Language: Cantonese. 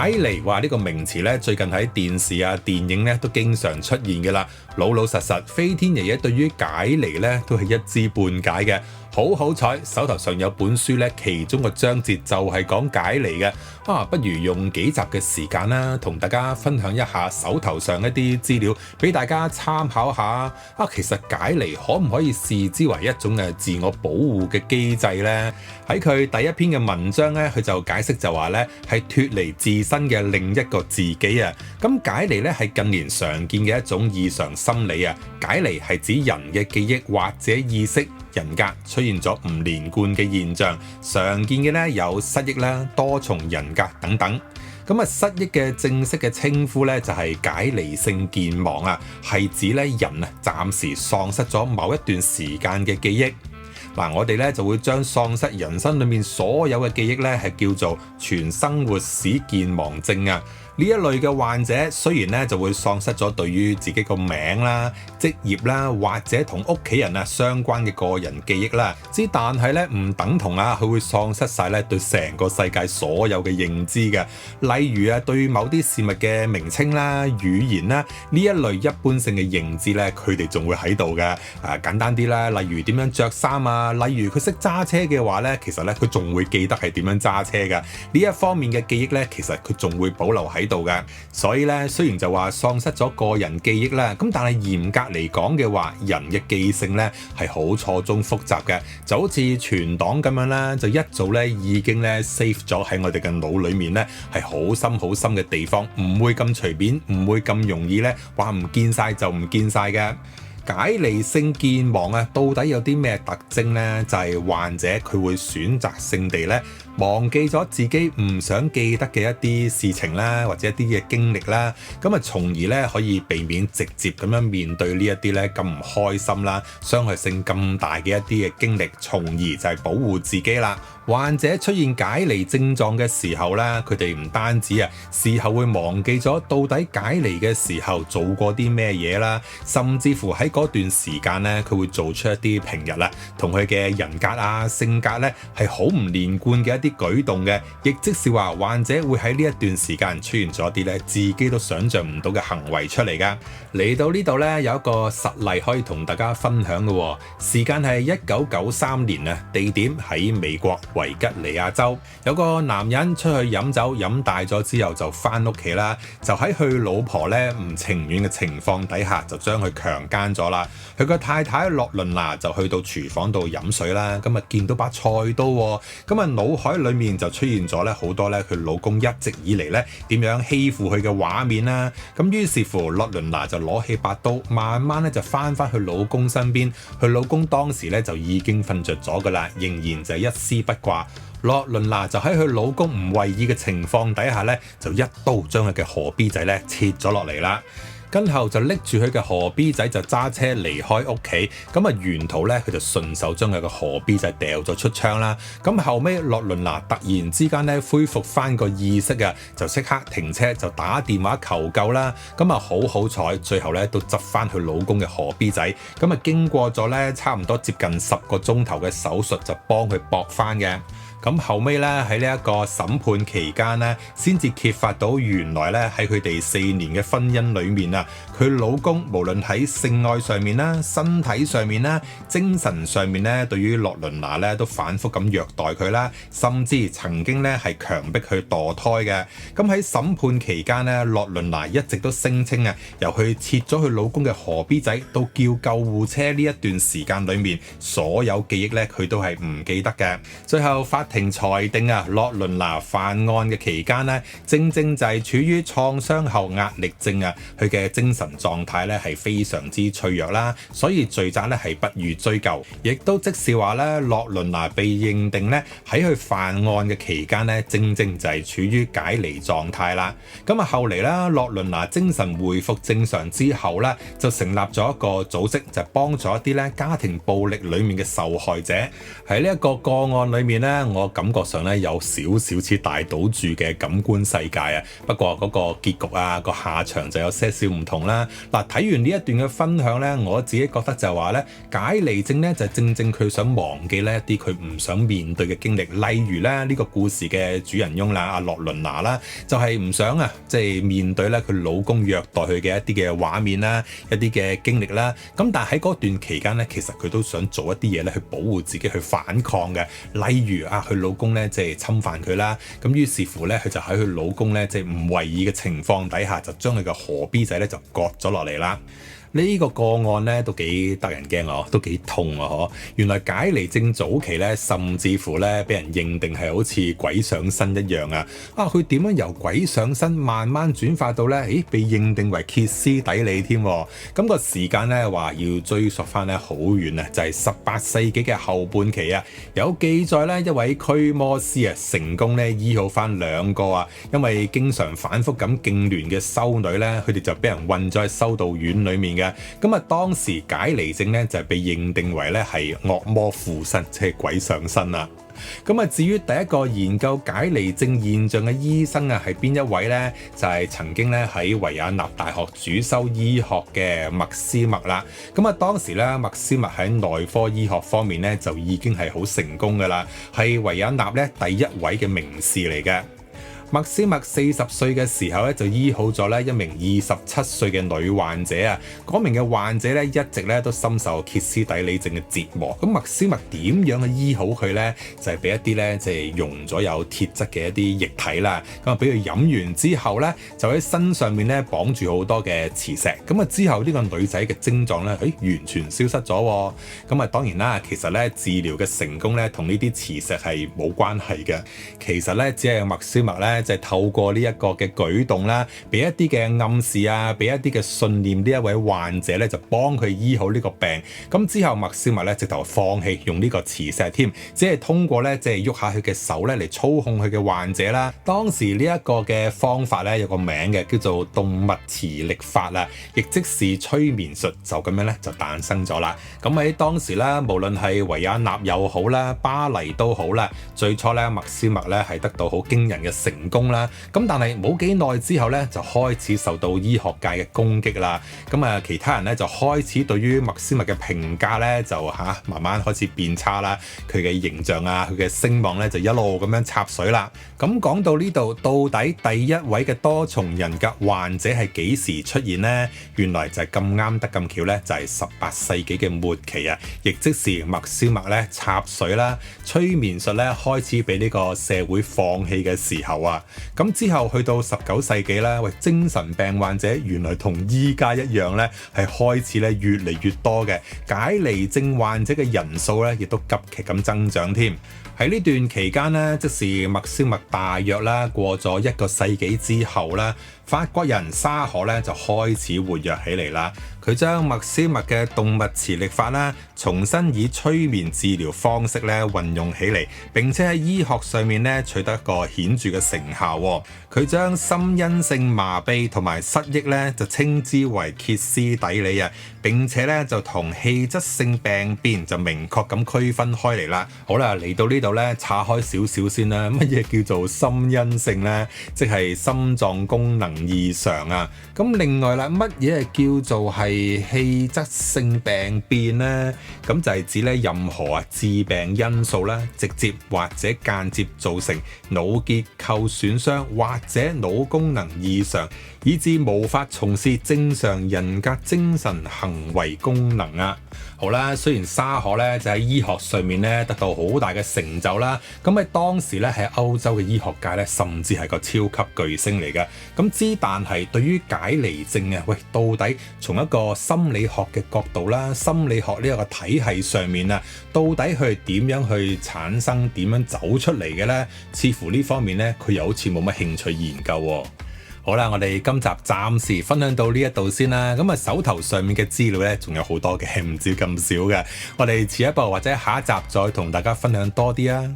解離話呢個名詞咧，最近喺電視啊、電影咧都經常出現嘅啦。老老實實，飛天爺爺對於解離咧都係一知半解嘅。好彩手頭上有本書咧，其中個章節就係講解離嘅。不如用幾集嘅時間啦，同大家分享一下手頭上一啲資料，俾大家參考下。其實解離可唔可以視之為一種自我保護嘅機制呢？喺佢第一篇嘅文章咧，佢就解釋就話咧係脫離自身嘅另一個自己啊。咁解離咧係近年常見嘅一種異常心理啊。解離係指人嘅記憶或者意識人格出現咗唔連貫嘅現象，常見嘅咧有失憶啦、多重人格等等。失憶嘅正式嘅稱呼咧就係解離性健忘啊，係指咧人暫時喪失咗某一段時間嘅記憶。我哋咧就會將喪失人生裏面所有嘅記憶咧係叫做全生活史健忘症啊。呢一類嘅患者雖然咧就會喪失咗對於自己個名啦、職業啦或者同屋企人相關嘅個人記憶啦，但係咧唔等同佢會喪失晒咧對成個世界所有嘅認知嘅。例如對某啲事物嘅名稱啦、語言啦呢一類一般性嘅認知咧，佢哋仲會喺度嘅。簡單啲啦，例如點樣着衫啊，例如佢識揸車嘅話咧，其實咧佢仲會記得係點樣揸車㗎。呢一方面嘅記憶咧，其實佢仲會保留喺度嘅。所以咧，雖然就話喪失咗個人記憶啦，咁但係嚴格嚟講嘅話，人嘅記性咧係好錯綜複雜嘅，就好似存檔咁樣啦，就一早咧已經咧 save 咗喺我哋嘅腦裡面咧，係好深好深嘅地方，唔會咁隨便，唔會咁容易咧話唔見晒就唔見晒嘅。解離性健忘到底有啲咩特徵呢？就係患者佢會選擇性地咧忘記咗自己唔想記得嘅一啲事情啦，或者一啲嘅經歷啦，從而咧可以避免直接咁樣面對呢一啲咧咁唔開心啦、傷害性咁大嘅一啲嘅經歷，從而就係保護自己啦。患者出現解離症狀嘅時候咧，佢哋唔單止事後會忘記咗到底解離嘅時候做過啲咩嘢啦，甚至乎喺嗰段時間咧，佢會做出一啲平日同佢嘅人格性格咧係好唔連貫嘅一啲舉動嘅，亦即是話患者會喺呢一段時間出現咗啲咧自己都想象唔到嘅行為出嚟噶。嚟到呢度咧有一個實例可以同大家分享嘅，時間係1993年啊，地點喺美國維吉尼亞州，有個男人出去飲酒飲大咗之後就翻屋企啦，就喺佢老婆咧唔情願嘅情況底下就將佢強姦咗啦。佢個太太洛倫娜就去到廚房度飲水啦，見到把菜刀，腦海裏面就出現咗咧好多咧佢老公一直以嚟咧點樣欺負佢嘅畫面啦。於是乎洛倫娜就攞起把刀，慢慢咧就翻去老公身邊。佢老公當時咧就已經瞓着咗噶啦，仍然就一絲不掛。洛倫娜就喺佢老公唔為意嘅情況底下咧，就一刀將佢嘅河 B 仔咧切咗落嚟啦。跟後就拎住佢嘅河 B 仔就揸車離開屋企，沿途咧佢就順手將佢嘅河 B 仔掉咗出窗啦。後尾洛倫娜突然之間咧恢復翻個意識就即刻停車就打電話求救啦。好彩，最後咧都執翻佢老公嘅河 B 仔。經過咗咧差唔多接近10個鐘頭嘅手術，就幫佢駁翻嘅。後尾咧喺呢一個審判期間咧，先至揭發到原來咧喺佢哋4年嘅婚姻裏面佢老公無論喺性愛上面啦、身體上面啦、精神上面咧，對於洛倫娜咧都反覆咁虐待佢啦，甚至曾經咧係強迫佢墮胎嘅。喺審判期間咧，洛倫娜一直都聲稱由佢切咗佢老公嘅河 B 仔到叫救護車呢一段時間裏面，所有記憶咧佢都係唔記得嘅。最後法庭裁定洛倫娜犯案嘅期間正正就係處於創傷後壓力症佢嘅精神狀態咧係非常之脆弱啦，所以罪責咧係不予追究，亦都即是話咧洛倫娜被認定咧喺佢犯案嘅期間正正就係處於解離狀態啦。後嚟啦，洛倫娜精神回復正常之後咧，就成立咗一個組織，就幫助一啲咧家庭暴力裡面嘅受害者。喺呢一個個案裏面咧，我感覺上咧有少少似大賭注嘅感官世界不過嗰個結局個下場就有些少唔同啦。啦。嗱，睇完呢一段嘅分享咧，我自己覺得就係話咧，解離症咧就正正佢想忘記咧一啲佢唔想面對嘅經歷，例如咧呢個故事嘅主人翁啦，阿洛倫娜啦，就係唔想即係面對咧佢老公虐待佢嘅一啲嘅畫面啦，一啲嘅經歷啦。咁但係喺嗰段期間咧，其實佢都想做一啲嘢咧去保護自己，去反抗嘅。例如佢老公咧即係侵犯佢啦，咁於是乎咧佢就喺佢老公咧即係唔為意嘅情況底下，就將佢嘅何 B 仔咧就割咗落嚟啦。呢個個案咧都幾得人驚啊，都幾痛啊！嗬，原來解離症早期咧，甚至乎咧俾人認定係好似鬼上身一樣啊！佢點樣由鬼上身慢慢轉化到咧，被認定為歇斯底里添？咁個時間咧話要追溯翻咧好遠啊，就係18世紀嘅後半期啊，有記載咧一位驅魔師成功咧醫好翻2個因為經常反覆咁痙攣嘅修女咧，佢哋就俾人困咗喺修道院裡面嘅。咁當時解離症咧就係被認定為咧係惡魔附身，即係鬼上身啦。咁至於第一個研究解離症現象嘅醫生係邊一位呢？就係曾經咧喺維也納大學主修醫學嘅麥斯麥啦。咁當時咧麥斯麥喺內科醫學方面咧就已經係好成功噶啦，係維也納咧第一位嘅名士嚟嘅。麥斯麥40歲嘅時候咧就醫好咗咧一名27歲嘅女患者啊，嗰名嘅患者咧一直咧都深受歇斯底里症嘅折磨。咁麥斯麥點樣去醫好佢咧？就係俾一啲咧即係溶咗有鐵質嘅一啲液體啦，咁俾佢飲完之後咧就喺身上面咧綁住好多嘅磁石。咁之後呢個女仔嘅症狀咧完全消失咗。咁當然啦，其實咧治療嘅成功咧同呢啲磁石係冇關係嘅。其實咧只係麥斯麥咧就係透過呢一個嘅舉動啦，俾一啲嘅暗示俾一啲嘅信念，呢一位患者咧就幫佢醫好呢個病。咁之後麥斯麥咧直頭放棄用呢個磁石添，只係通過咧即係喐下佢嘅手咧嚟操控佢嘅患者啦。當時呢一個嘅方法咧有個名嘅，叫做動脈磁力法啊，亦即是催眠術，就咁樣咧就誕生咗啦。咁喺當時啦，無論係維也納又好啦，巴黎都好啦，最初咧麥斯麥咧係得到好驚人嘅成功啦，咁但係冇幾耐之後咧，就開始受到醫學界嘅攻擊啦。咁其他人咧就開始對於麥斯麥嘅評價咧就慢慢開始變差啦。佢嘅形象佢嘅聲望咧就一路咁樣插水啦。咁講到呢度，到底第一位嘅多重人格患者係幾時出現呢？原來就係咁啱得咁巧咧，就係18世紀嘅末期啊，亦即是麥斯麥咧插水啦，催眠術咧開始俾呢個社會放棄嘅時候啊。咁之後去到19世紀啦，精神病患者原來同依家一樣咧，係開始咧越嚟越多嘅解離症患者嘅人數咧，亦都急劇咁增長添。喺呢段期間呢，即是麥斯麥大約啦過咗1個世紀之後啦，法國人沙可咧就開始活躍起嚟啦。佢將麥斯麥嘅動脈磁力法啦，重新以催眠治療方式咧運用起嚟，並且喺醫學上面咧取得一個顯著嘅成效。佢將心因性麻痹同埋失憶咧就稱之為歇斯底里啊，並且咧就同氣質性病變就明確咁區分開嚟啦。好啦，嚟到呢度咧，岔開少少先啦。乜嘢叫做心因性咧？即係心臟功能異常啊。咁另外啦，乜嘢係叫做係氣質性病變呢？咁就係指咧任何致病因素啦，直接或者間接造成腦結構損傷或者腦功能異常，以致無法從事正常人格精神行為功能啊。好啦，雖然沙可咧就喺醫學上面咧得到好大嘅成就啦，咁喺當時咧喺歐洲嘅醫學界咧甚至係個超級巨星嚟嘅。但係對於解離症到底從一個心理學嘅角度啦，心理學呢一個體系上面啊，到底佢點樣去產生、點樣走出嚟嘅呢？似乎呢方面咧佢又好似冇乜興趣研究喎。好啦，我哋今集暫時分享到呢一度先啦。手頭上面嘅資料咧，仲有好多嘅，唔止咁少嘅。我哋遲一步或者下一集再同大家分享多啲啊。